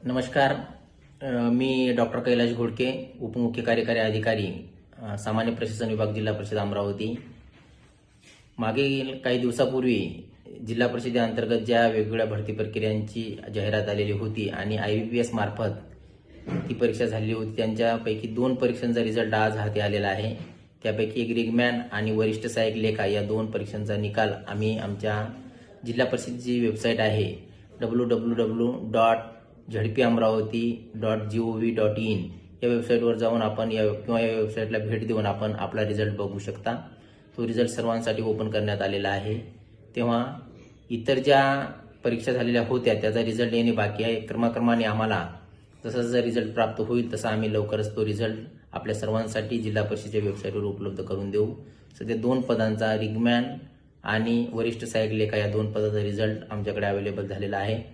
नमस्कार. मी डॉक्टर कैलाश घोडके, उपमुख्य कार्यकारी अधिकारी, सामान्य प्रशासन विभाग, जिल्हा परिषद अमरावती. मागील काही दिवसापूर्वी जिल्हा परिषदेअंतर्गत ज्या वेगवेगळ्या भरती प्रक्रियांची जाहिरात आलेली होती आणि IBPS मार्फत ती परीक्षा झालेली होती, त्यांच्यापैकी 2 परीक्षांचा रिझल्ट आज हाती आलेला आहे. त्यापैकी एक रिगमॅन आणि वरिष्ठ सहाय्यक लेखा या 2 परीक्षांचा निकाल आम्ही आमच्या जिल्हा परिषदेची वेबसाईट आहे www.jhpamravati.gov.in या वेबसाईटवर जाऊन आपण या वेबसाईटला भेट देऊन आपण आपला रिझल्ट बघू शकता. तो रिझल्ट सर्वांसाठी ओपन करण्यात आलेला आहे. तेव्हा इतर ज्या परीक्षा झालेल्या होत्या त्याचा रिझल्ट येणे बाकी आहे. क्रमाक्रमाने आम्हाला जसा जसा रिझल्ट प्राप्त होईल तसा आम्ही लवकरच तो रिझल्ट आपल्या सर्वांसाठी जिल्हा परिषदेच्या वेबसाईटवर उपलब्ध करून देऊ. सध्या 2 पदांचा रिगमॅन आणि वरिष्ठ सहाय्यक लेखा या 2 पदाचा रिझल्ट आमच्याकडे अवेलेबल झालेला आहे.